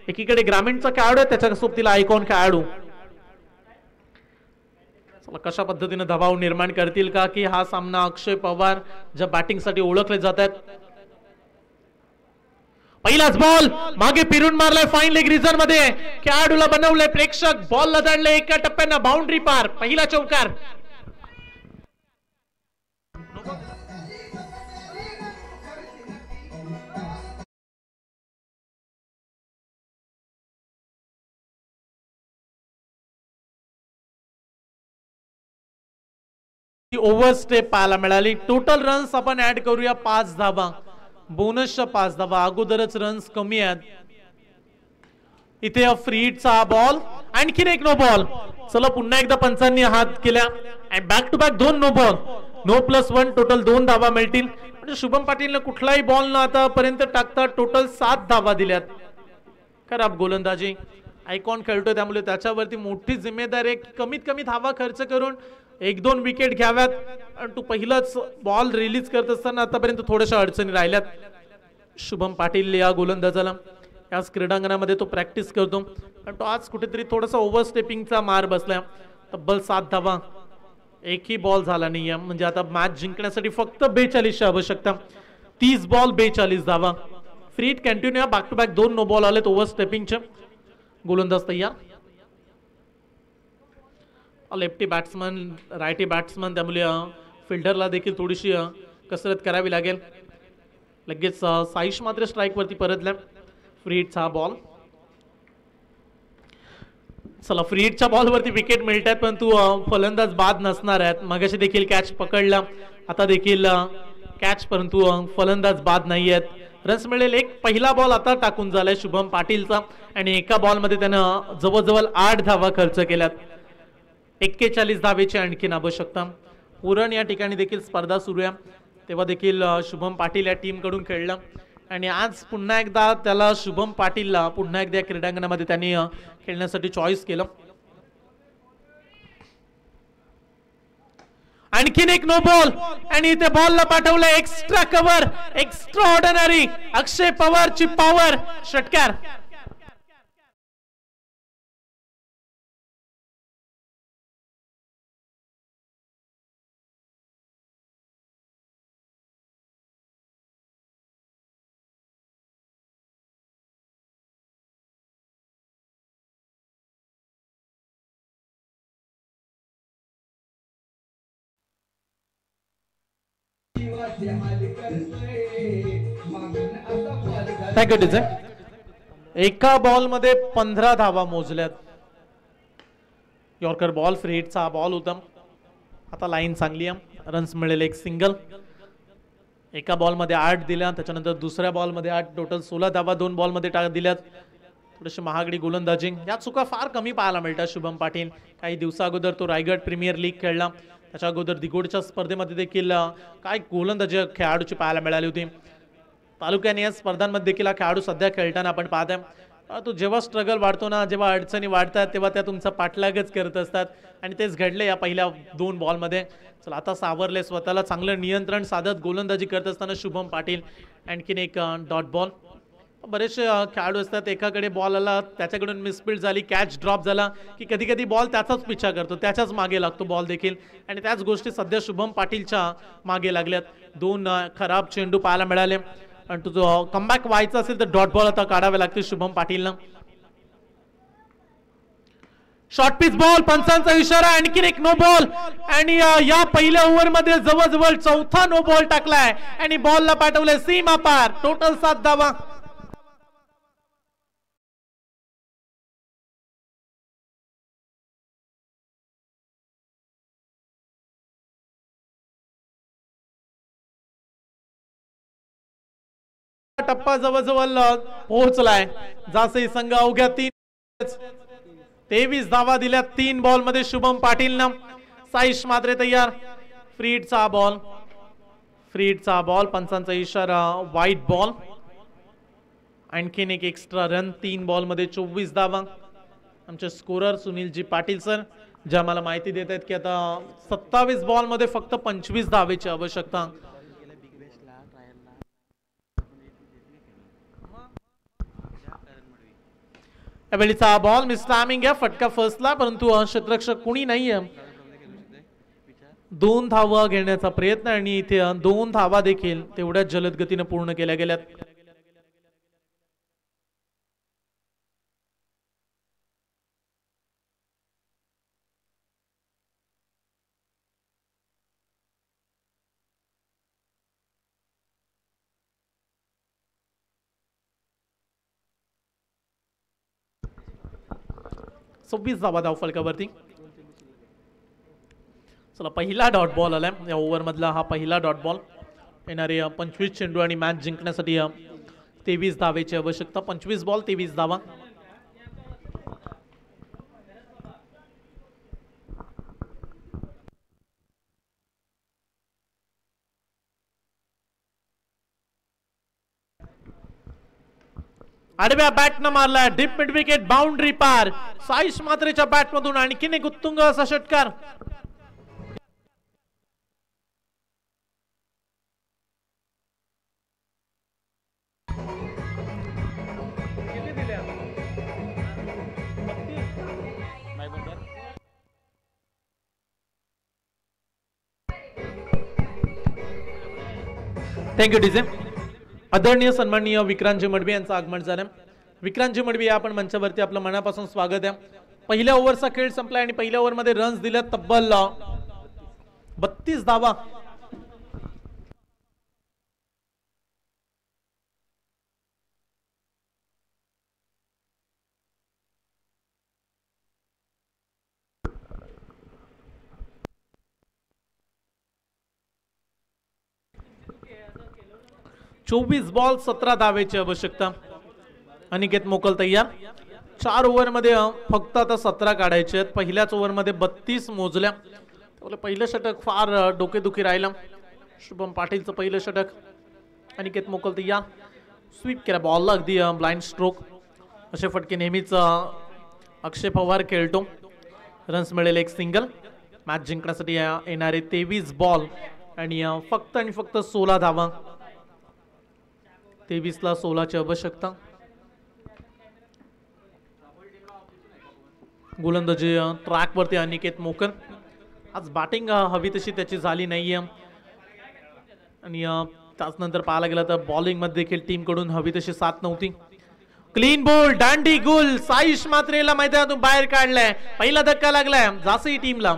एकीकडे ग्रामीणचा खेळाडू आहे, त्याच्या सोबतीला आयकॉन खेळाडू। कशा पद्धतीने दबाव निर्माण करतील का की हा सामना अक्षय पवार ज्या बॅटिंग साठी ओळखले जातात। पहिलाच बॉल मागे फिरून मारलाय फाईन लेग रिझन मध्ये, खेळाडूला बनवलंय प्रेक्षक, बॉल लदडले एका टप्प्यानं बाउंड्री पार, पहिला चौकार। ओव्हर स्टेप पाहायला मिळाली। टोटल रन्स आपण ऍड करूया 5 धावा, बोनसच्या 5 धावा, अगोदरच रन्स कमी आहेत। इथे फ्रीडचा बॉल, आणखीन एक नो बॉल। चला पुन्हा एकदा पंचांनी हात केल्या, आणि back to back 2 no ball, no +1, total 2 धावा मिळतील। म्हणजे शुभम पाटीलने कुठलाही बॉल न आतापर्यंत टाकता टोटल 7 धावा दिल्यात। खराब गोलंदाजी, आयकॉन खेळतोय त्यामुळे त्याच्यावरती मोठी जिम्मेदारी आहे, कमीत कमी धावा खर्च करून 1-2 विकेट घ्याव्यात। आणि तू पहिलाच बॉल रिलीज करत असताना आतापर्यंत थोड्याशा अडचणी राहिल्यात शुभम पाटील या गोलंदाजाला। याच क्रीडांगणामध्ये तो प्रॅक्टिस करतो, पण तो आज कुठेतरी थोडासा ओव्हरस्टेपिंगचा मार बसलाय। तब्बल 7 धावा, एकही बॉल झाला नाहीये, म्हणजे आता मॅच जिंकण्यासाठी फक्त 42ची आवश्यकता। 30 बॉल 42 धावा। फ्रीड continue, back to back 2 no ball आलेत ओव्हरस्टेपिंगचे। गोलंदाज तयार, लेफ्टी बॅट्समन रायटी बॅट्समन, त्यामुळे फिल्डरला देखील थोडीशी कसरत करावी लागेल। लगेच साईश मात्र स्ट्राइक वरती परतल्या। फ्रीडचा बॉल, चला फ्रीडच्या बॉलवरती विकेट मिळतात, पण तू फलंदाज बाद नसणार आहेत। मगाशी देखील कॅच पकडला, आता देखील कॅच, परंतु फलंदाज बाद नाही आहेत। रन्स मिळेल एक, पहिला बॉल आता टाकून झालाय शुभम पाटीलचा, आणि एका बॉलमध्ये त्यानं जवळजवळ 8 धावा खर्च केल्यात। 41 धावेची आणखीन आवश्यकता। पुरण या ठिकाणी देखील स्पर्धा सुरू आहे, तेव्हा देखील शुभम पाटील या टीम कडून खेळला, आणि आज पुन्हा एकदा त्याला शुभम पाटीलला पुन्हा एकदा क्रीडांगणामध्ये त्यांनी खेळण्यासाठी चॉईस केलं। आणखीन एक नो बॉल, आणि इथे बॉलला पाठवलं एक्स्ट्रा कव्हर, एक्स्ट्रा ऑर्डिनरी, अक्षय पवारची पॉवर, षटकार। Thank you teacher. एका बॉल मध्ये 15 धावा मोजल्यात. यॉर्कर बॉल फ्री हिटचा बॉल होता. आता लाईन चांगली आहे, रन्स मिळेल एक सिंगल. एका बॉल मध्ये 8 दिल्या, त्याच्यानंतर दुसऱ्या बॉल मध्ये 8, टोटल 16 धावा 2 बॉल मध्ये दिल्यात. थोडीशी महागडी गोलंदाजी, या चुका फार कमी पाहायला मिळतात शुभम पाटील. काही दिवसा अगोदर तो रायगड प्रीमियर लीग खेळला, त्याच्या अगोदर दिगोडच्या स्पर्धेमध्ये देखील काय गोलंदाजी खेळाडूची पाहायला मिळाली होती. तालुक्याने या स्पर्धांमध्ये देखील खेळाडू सध्या खेळताना आपण पाहतोय. तो जेव्हा स्ट्रगल वाढतो ना, जेव्हा अडचणी वाढतात, तेव्हा त्या तुमचा पाठलागच करत असतात आणि तेच घडले या पहिल्या 2 बॉलमध्ये. चला आता सावरले, स्वतःला चांगलं नियंत्रण साधत गोलंदाजी करत असताना शुभम पाटील. आणखीन एक डॉट बॉल. बरेचसे खेळाडू असतात, एकाकडे बॉल आला, त्याच्याकडून मिसफील्ड झाली, कॅच ड्रॉप झाला की कधी कधी बॉल त्याचाच पिछा करतो, त्याच्याच मागे लागतो बॉल देखील. आणि त्याच गोष्टी सध्या शुभम पाटीलच्या मागे लागल्यात. 2 खराब चेंडू पाहायला मिळाले आणि तो जो कमबॅक व्हायचा असेल तर डॉट बॉल आता काढावे लागते शुभम पाटीलला. शॉर्ट पिच बॉल, पंचांचा इशारा, आणखीन एक नो बॉल. आणि या पहिल्या ओव्हर मध्ये जवळजवळ 4था नो बॉल टाकलाय आणि बॉलला पाठवलंय सीमा पार. टोटल 7 धावा. टप्पा जवळजवळ पोहोचलाय. जासे संघ अवघ्या 23 धावा दिल्या 3 बॉल मध्ये शुभम पाटीलनं. साईश मात्रे तयार. फ्रीडचा बॉल, फ्रीडचा बॉल, पंचांचा इशारा, वाईट बॉल. आणखीन एक एक्स्ट्रा रन 3 बॉल मध्ये 24 धावा. आमचे स्कोरर सुनीलजी पाटील सर जे आम्हाला माहिती देत आहेत की आता 27 बॉल मध्ये फक्त 25 धावेची आवश्यकता. यावेळीचा बॉल मिस टायमिंग आहे, फटका फसला, परंतु क्षेत्ररक्षक कोणी नाहीये. 2 धावा घेण्याचा प्रयत्न आणि इथे 2 धावा देखील तेवढ्याच जलद गतीने पूर्ण केल्या गेल्यात. सव्वीस धावा धावफलकावरती. चला पहिला डॉट बॉल आलाय या ओव्हर मधला, हा पहिला डॉट बॉल. येणारे 25 चेंडू आणि मॅच जिंकण्यासाठी 23 धावेची आवश्यकता. 25 बॉल 23 धावा. आडव्या बॅटनं मारलाय, डीप मिड विकेट, बाउंड्री पार. साईश मात्रेच्या बॅट मधून आणखीन एक उत्तुंग असा षटकार. Thank you DJ. आदरणीय सन्माननीय विक्रांतजी मडवी यांचं आगमन झालं. विक्रांतजी मडवी आपण मंचावरती आपलं मनापासून स्वागत आहे. पहिल्या ओव्हरचा खेळ संपला आणि पहिल्या ओव्हर मध्ये रन्स दिल्यात तब्बल 32 धावा. चोवीस बॉल 17 धावेची आवश्यकता. अनिकेत मोकल तयार. 4 ओव्हर मध्ये फक्त आता 17 काढायचे आहेत. पहिल्याच ओव्हर मध्ये 32 मोजल्या. पहिलं षटक फार डोकेदुखी राहिलं. शुभम पाटीलचं पहिलं षटक. अनिकेत मोकल तयार. स्वीप केला बॉलला, अगदी ब्लाइंड स्ट्रोक. असे फटके नेहमीच अक्षय पवार खेळतो. रन्स मिळेल एक सिंगल. मॅच जिंकण्यासाठी येणारे 23 बॉल आणि फक्त 16 धावा. 23 ला 16 ची आवश्यकता. गोलंदाजी ट्रॅक वरती अनिकेत मोकर. आज बॅटिंग हवी तशी त्याची झाली नाहीये आणि त्यानंतर पाहायला गेलं तर बॉलिंग मध्ये देखील टीम कडून हवी तशी साथ नव्हती. क्लीन बोल्ड, दांडी गुल. साईश मात्रेला मैदानातून बाहेर काढलाय. पहिला धक्का लागलाय जासई टीमला.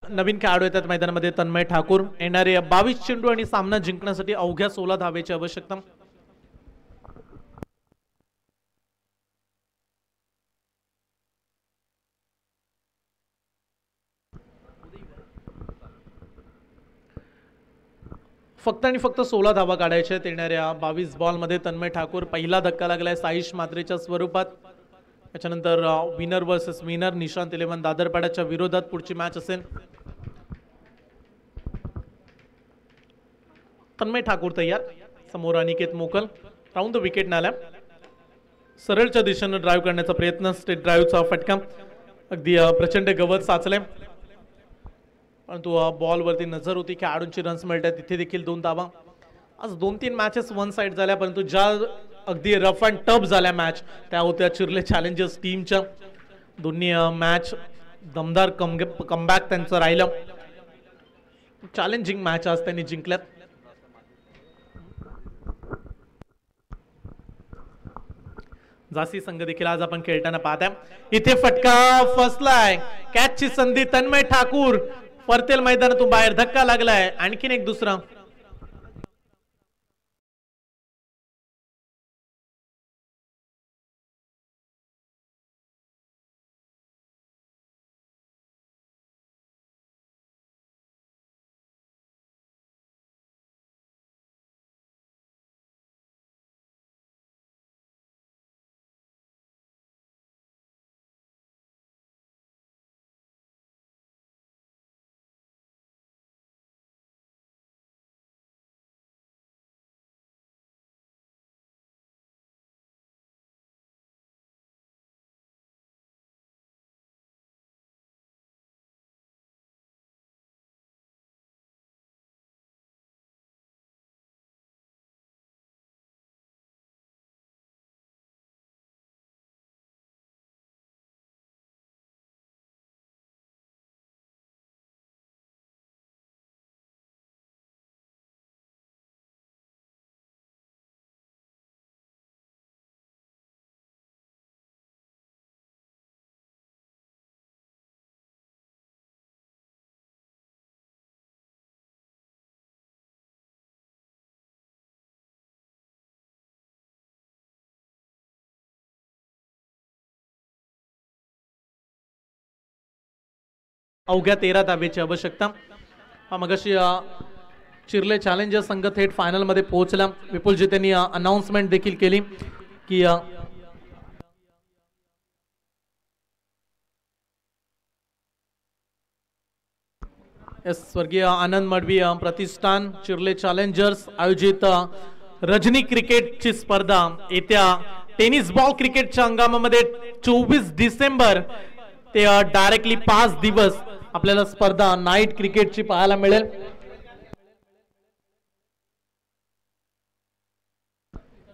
नवीन खेळाडू येतात मैदानामध्ये तन्मय ठाकूर. येणारे 22 चेंडू आणि सामना जिंकण्यासाठी अवघ्या 16 धावेची आवश्यकता. फक्त आणि फक्त 16 धावा काढायच्या आहेत येणाऱ्या 22 बॉलमध्ये. तन्मय ठाकूर, पहिला धक्का लागलाय साईश मात्रेच्या स्वरूपात. त्याच्यानंतर विनर वर्सेस विनर निशांत 11 दादरपाड्याच्या विरोधात पुढची मॅच असेल. तन्मय ठाकूर तयार, समोर अनिकेत मोकल. राऊंड द विकेट नाला, सरळच्या दिशेनं ड्राईव्ह करण्याचा प्रयत्न, स्टेट ड्राईव्हचा फटका. अगदी प्रचंड गवत साचले, परंतु बॉलवरती नजर होती, खेळाडूंची रन्स मिळतात. तिथे देखील 2 धावा. आज 2-3 मॅचेस वन साइड झाल्या, परंतु ज्या अगदी रफ अँड टफ झाल्या मॅच त्या होत्या चिर्ले चॅलेंजर्स टीमच्या. दोन्ही मॅच दमदार कमबॅक त्यांचं राहिलं. चॅलेंजिंग मॅच आज त्यांनी जिंकल्यात. जासी संघ देखील आज आपण खेळताना पाहताय. इथे फटका फसलाय, कॅचची संधी. तन्मय ठाकूर परतेल मैदानातून बाहेर, धक्का लागलाय. आणखीन एक दुसरा. अवघ्या 13 धावेची आवश्यकता. मगाशी चिर्ले चॅलेंजर्स संघ थेट फायनल मध्ये पोहोचला. विपुलजी त्यांनी अनाउन्समेंट देखील केली की स्वर्गीय आनंद मडवी प्रतिष्ठान चिर्ले चॅलेंजर्स आयोजित रजनी क्रिकेटची स्पर्धा येत्या टेनिस बॉल क्रिकेटच्या हंगामामध्ये 24 डिसेंबर ते डायरेक्टली 5 दिवस आपल्याला स्पर्धा नाईट क्रिकेटची पाहायला मिळेल.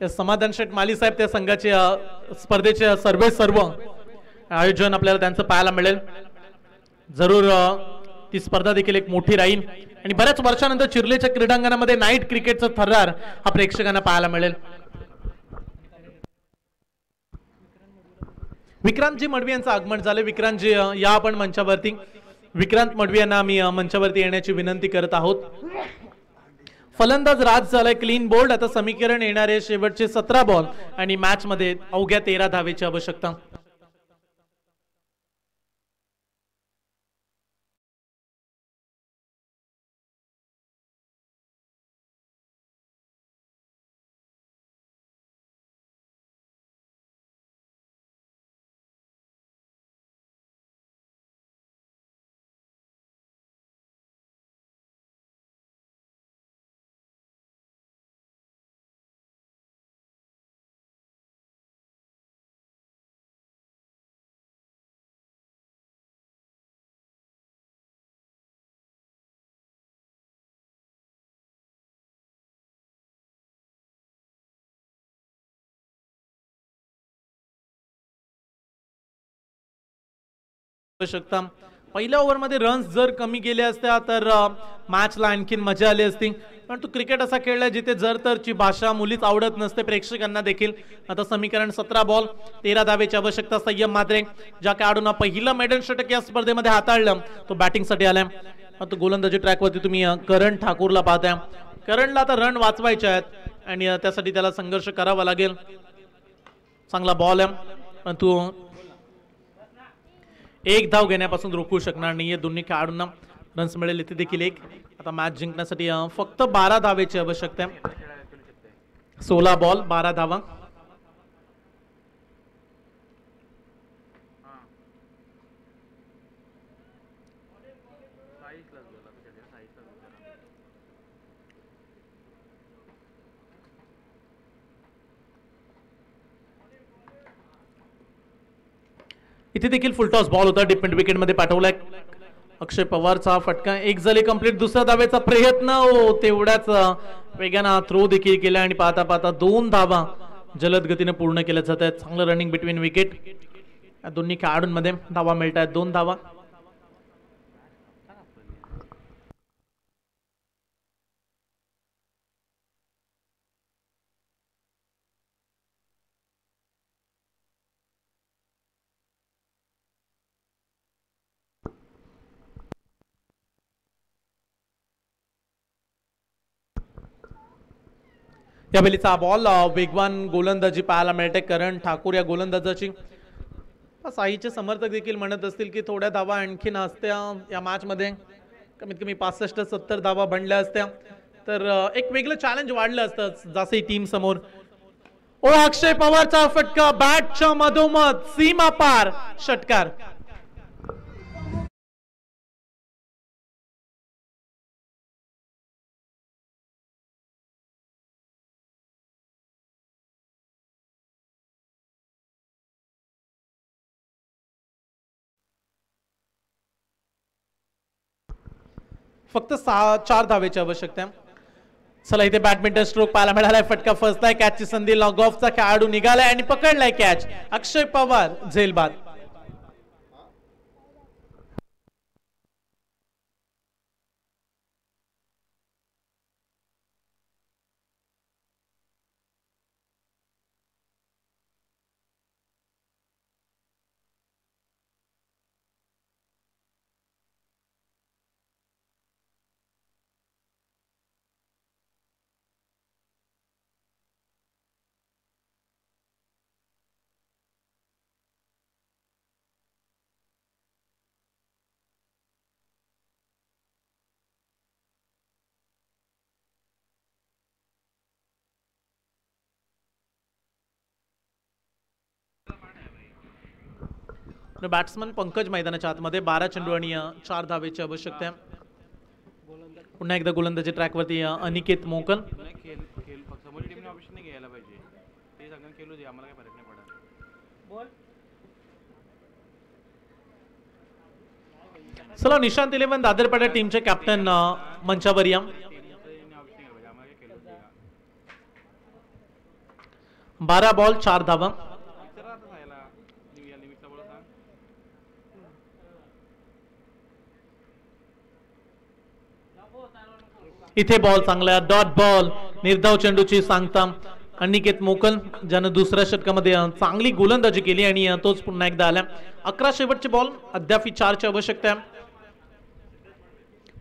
समाधान शेठ माली साहेब त्या संघाचे स्पर्धेचे सर्व आयोजन आपल्याला त्यांचं पाहायला मिळेल. जरूर ती स्पर्धा देखील एक मोठी राहील आणि बऱ्याच वर्षानंतर चिर्लेच्या क्रीडांगणामध्ये नाईट क्रिकेटचा थरार हा प्रेक्षकांना पाहायला मिळेल. विक्रांतजी मडवी यांचं आगमन झाले. विक्रांतजी या आपण मंचावरती. विक्रांत मडवी यांना आम्ही मंचावरती येण्याची विनंती करत आहोत. फलंदाज राज झालाय क्लीन बोल्ड. आता समीकरण येणारे शेवटचे 17 बॉल आणि मॅच मध्ये अवघ्या 13 धावेची आवश्यकता. शकता पहिल्या ओव्हरमध्ये रन्स जर कमी गेले असत्या तर मॅचला आणखीन मजा आली असती. पण तो क्रिकेट असा खेळलाय जिथे जर तरची भाषा मुलीच आवडत नसते प्रेक्षकांना देखील. आता समीकरण 17 बॉल 13 धावेची आवश्यकता. संयम मात्रे ज्या खेळाडूंना पहिलं मेडल षटक या स्पर्धेमध्ये हाताळलं तो बॅटिंगसाठी आलाय. आता गोलंदाजी ट्रॅकवरती तुम्ही करण ठाकूरला पाहताय. करणला आता रन वाचवायचे आहेत आणि त्यासाठी त्याला संघर्ष करावा लागेल. चांगला बॉल आहे पण तू एक धाव घेण्यापासून रोखू शकणार नाहीये. दोन्ही खेळाडूंना रन्स मिळेल इथे देखील एक. आता मॅच जिंकण्यासाठी फक्त 12 धावेची आवश्यकता आहे. 16 बॉल 12 धावा. इथे देखील फुलटॉस बॉल होता. डिपेंड विकेट मध्ये पाठवलाय. अक्षय पवारचा फटका. एक झाली कंप्लीट. दुसऱ्या धावेचा प्रयत्न तेवढ्याच वेगानं थ्रो देखील केला आणि पाहता पाहता 2 धावा जलद गतीने पूर्ण केल्या जात आहेत. चांगलं रनिंग बिटवीन विकेट. या दोन्ही खेळाडूंमध्ये धावा मिळत आहेत. 2 धावा. या वेळीचा बॉल वेगवान गोलंदाजी पाहायला मिळते करण ठाकूर या गोलंदाजाची. साईचे समर्थक देखील म्हणत असतील की थोड्या धावा आणखीन असत्या या मॅच मध्ये. कमीत कमी 65-70 धावा बनल्या असत्या तर एक वेगळं चॅलेंज वाढलं असतं जसे टीम समोर. अक्षय पवारचा फटका. बॅटच्या मधोमध सीमा पार षटकार. फक्त 4 धावेची आवश्यकता. चला इथे बॅडमिंटन स्ट्रोक पाहायला मिळालाय. फटका फसलाय. कॅचची संधी. लॉग ऑफचा खेळाडू निघालाय आणि पकडलाय कॅच. अक्षय पवार झेलबाद. बॅट्समन पंकज मैदानाच्या आतमध्ये. 12 चेंडू आणि 4 धावेची आवश्यकता. पुन्हा एकदा गोलंदाजी ट्रॅकवरती अनिकेत मोकल. चला निशांत 11 दादरपाडा टीमचे कॅप्टन मंचावर या. 12 बॉल 4 धावा. इथे बॉल चांगला. Dot ball. निर्धाव चेंडूची सांगता अनिकेत मोकल ज्यानं दुसऱ्या षटकामध्ये चांगली गोलंदाजी केली आणि तोच पुन्हा एकदा आला. 11 शेवटचे बॉल. अद्याप 4 ची आवश्यकता.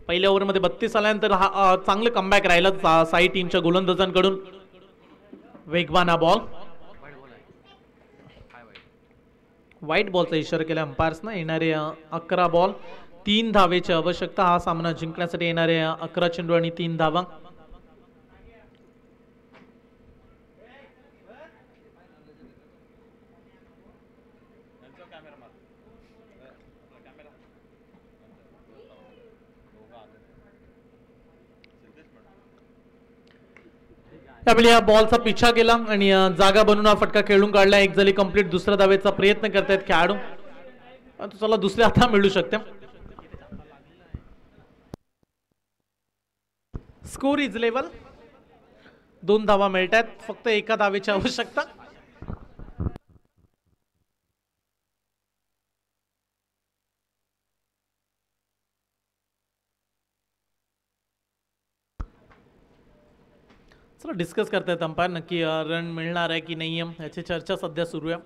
पहिल्या ओव्हरमध्ये 32 आल्यानंतर हा चांगलं कमबॅक राहिला साई टीमच्या गोलंदाजांकडून. वेगवान बॉल. व्हाईट बॉलचा इशारा केला अंपायर्सना. येणारे 11 बॉल 3 धावेची आवश्यकता. हा सामना जिंकण्यासाठी येणारे 11 चेंडू आणि 3 धावा. त्यावेळी या बॉलचा पिछा केला आणि जागा बनवून हा फटका खेळून काढला. एक झाली कंप्लीट. दुसऱ्या धावेचा प्रयत्न करतायत खेळाडू. चला दुसरी आता मिळू शकते. Score is level. 2 धावा मिळतात. फक्त एका धावेची आवश्यकता. चला डिस्कस करतायत अंपायर, नक्की रन मिळणार आहे की नाही याची चर्चा सध्या सुरू आहे.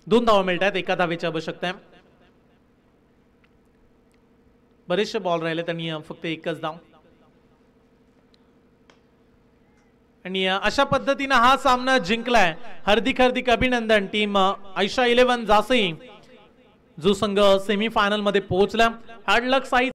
दोन धावा मिळतात, एका धावेची आवश्यकता आहे. बरेचसे बॉल राहिले त्यांनी फक्त एकच धाव. आणि अशा पद्धतीने हा सामना जिंकलाय. हार्दिक हार्दिक अभिनंदन टीम आयशा 11 जासई, जो संघ सेमीफायनल मध्ये पोहोचला. हार्ड लक साई.